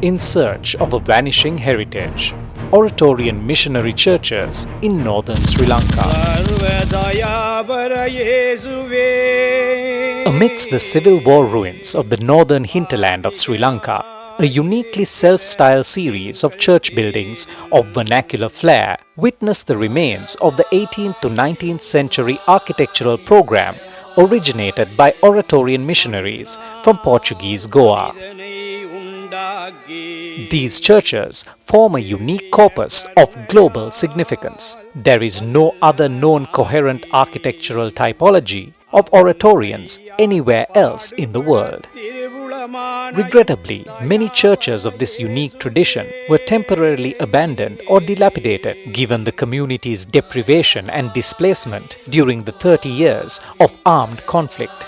In search of a vanishing heritage, Oratorian missionary churches in northern Sri Lanka. Amidst the civil war ruins of the northern hinterland of Sri Lanka, a uniquely self-styled series of church buildings of vernacular flair witnessed the remains of the 18th to 19th century architectural program originated by Oratorian missionaries from Portuguese Goa. These churches form a unique corpus of global significance. There is no other known coherent architectural typology of oratorians anywhere else in the world. Regrettably, many churches of this unique tradition were temporarily abandoned or dilapidated given the community's deprivation and displacement during the 30 years of armed conflict.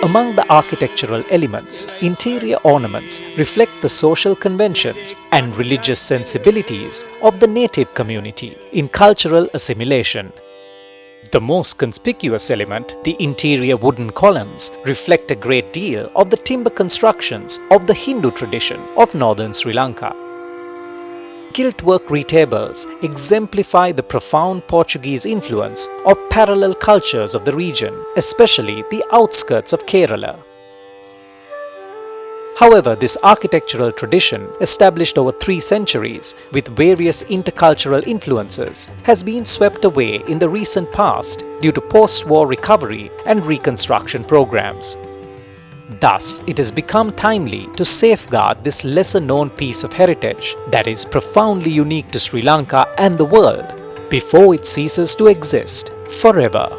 Among the architectural elements, interior ornaments reflect the social conventions and religious sensibilities of the native community in cultural assimilation. The most conspicuous element, the interior wooden columns, reflect a great deal of the timber constructions of the Hindu tradition of northern Sri Lanka. Giltwork retables exemplify the profound Portuguese influence of parallel cultures of the region, especially the outskirts of Kerala. However, this architectural tradition, established over 3 centuries with various intercultural influences, has been swept away in the recent past due to post-war recovery and reconstruction programs. Thus, it has become timely to safeguard this lesser-known piece of heritage that is profoundly unique to Sri Lanka and the world before it ceases to exist forever.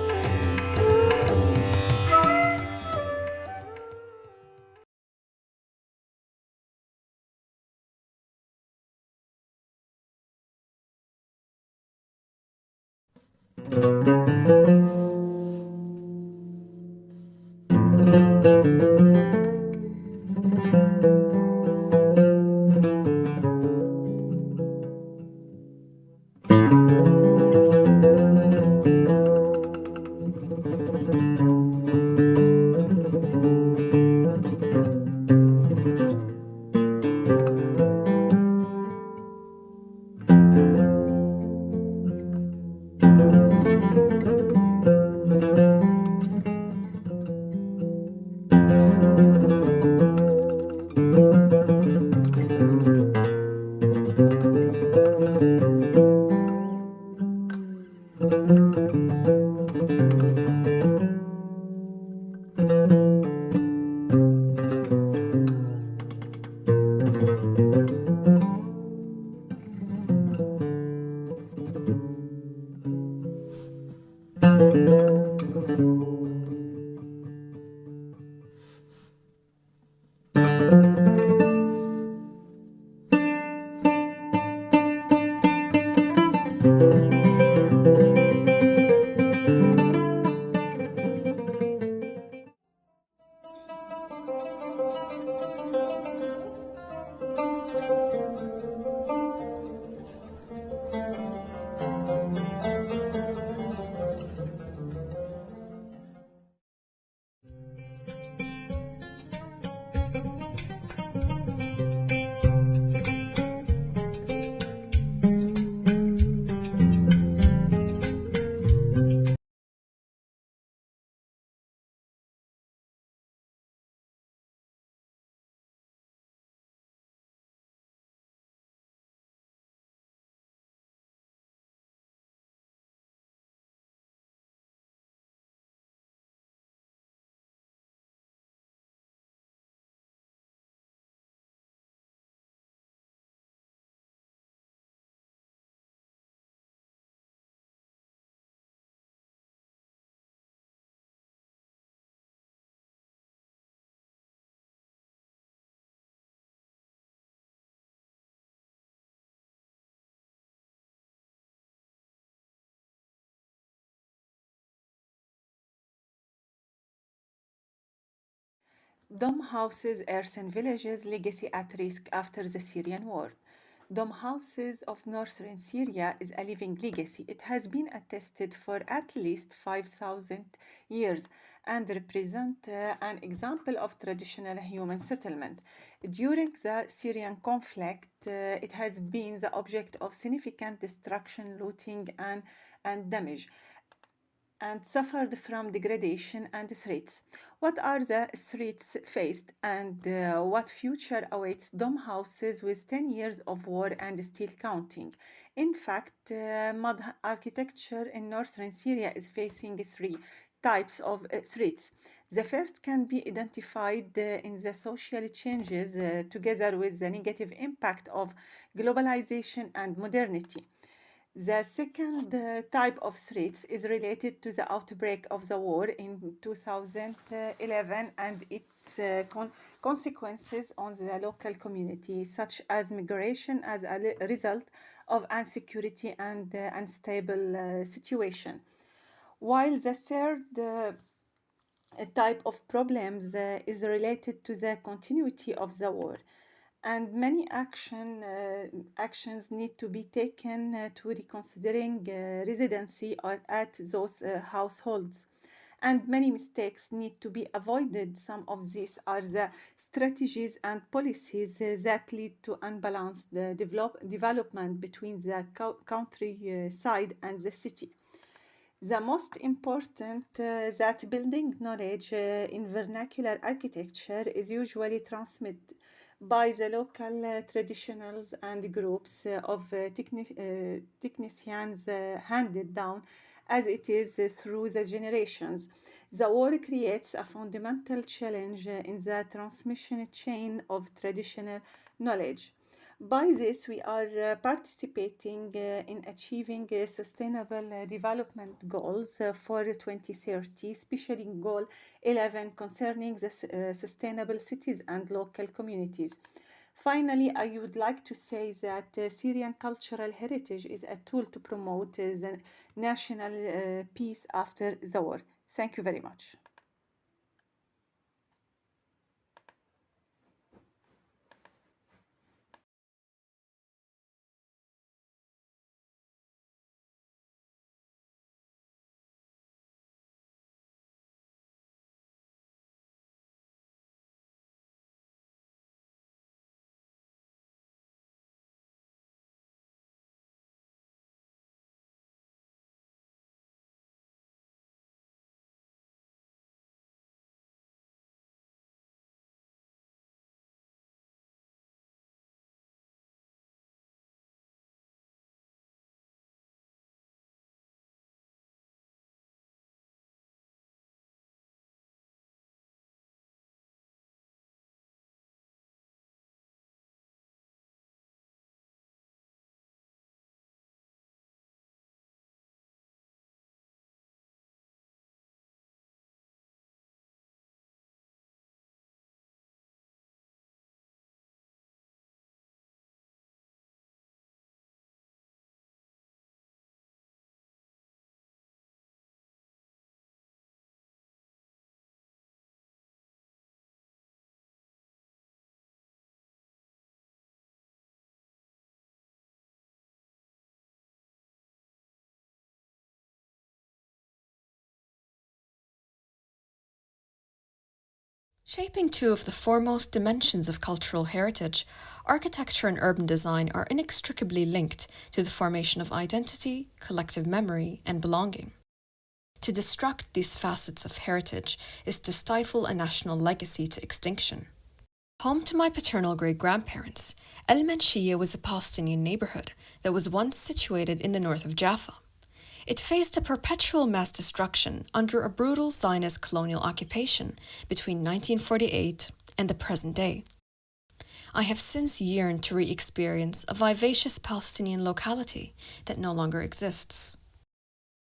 Dom houses earthen villages legacy at risk after the Syrian war. Dome houses of northern Syria is a living legacy. It has been attested for at least 5,000 years and represent an example of traditional human settlement. During the Syrian conflict, it has been the object of significant destruction, looting, and damage, and suffered from degradation and threats. What are the threats faced, and what future awaits dome houses with 10 years of war and still counting? In fact, mud architecture in northern Syria is facing three types of threats. The first can be identified in the social changes together with the negative impact of globalization and modernity. The second type of threats is related to the outbreak of the war in 2011 and its consequences on the local community, such as migration as a result of insecurity and unstable situation. While the third type of problems is related to the continuity of the war, and many actions need to be taken to reconsidering residency at those households, and many mistakes need to be avoided. Some of these are the strategies and policies that lead to unbalanced development between the countryside and the city. The most important that building knowledge in vernacular architecture is usually transmitted by the local traditionals and groups of technicians handed down as it is through the generations. The war creates a fundamental challenge in the transmission chain of traditional knowledge. By this, we are participating in achieving sustainable development goals for 2030, especially Goal 11 concerning the sustainable cities and local communities. Finally, I would like to say that Syrian cultural heritage is a tool to promote the national peace after the war. Thank you very much. Shaping two of the foremost dimensions of cultural heritage, architecture and urban design are inextricably linked to the formation of identity, collective memory, and belonging. To destruct these facets of heritage is to stifle a national legacy to extinction. Home to my paternal great-grandparents, El-Menshiyeh was a Palestinian neighborhood that was once situated in the north of Jaffa. It faced a perpetual mass destruction under a brutal Zionist colonial occupation between 1948 and the present day. I have since yearned to re-experience a vivacious Palestinian locality that no longer exists.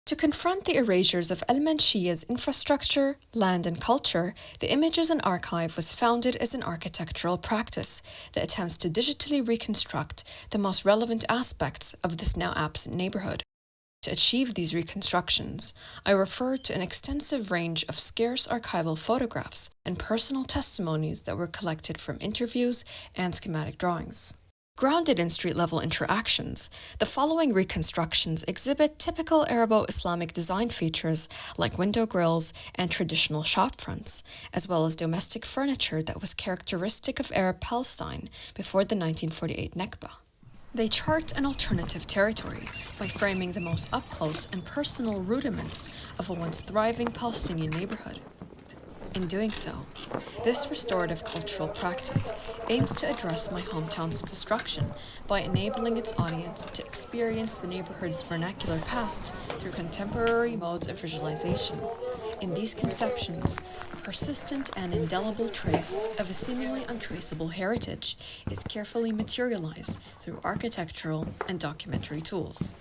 To confront the erasures of El-Menshiyeh's infrastructure, land and culture, the Images and Archive was founded as an architectural practice that attempts to digitally reconstruct the most relevant aspects of this now absent neighborhood. To achieve these reconstructions, I referred to an extensive range of scarce archival photographs and personal testimonies that were collected from interviews and schematic drawings. Grounded in street-level interactions, the following reconstructions exhibit typical Arabo-Islamic design features like window grills and traditional shop fronts, as well as domestic furniture that was characteristic of Arab Palestine before the 1948 Nakba. They chart an alternative territory by framing the most up-close and personal rudiments of a once thriving Palestinian neighborhood. In doing so, this restorative cultural practice aims to address my hometown's destruction by enabling its audience to experience the neighborhood's vernacular past through contemporary modes of visualization. In these conceptions, a persistent and indelible trace of a seemingly untraceable heritage is carefully materialized through architectural and documentary tools.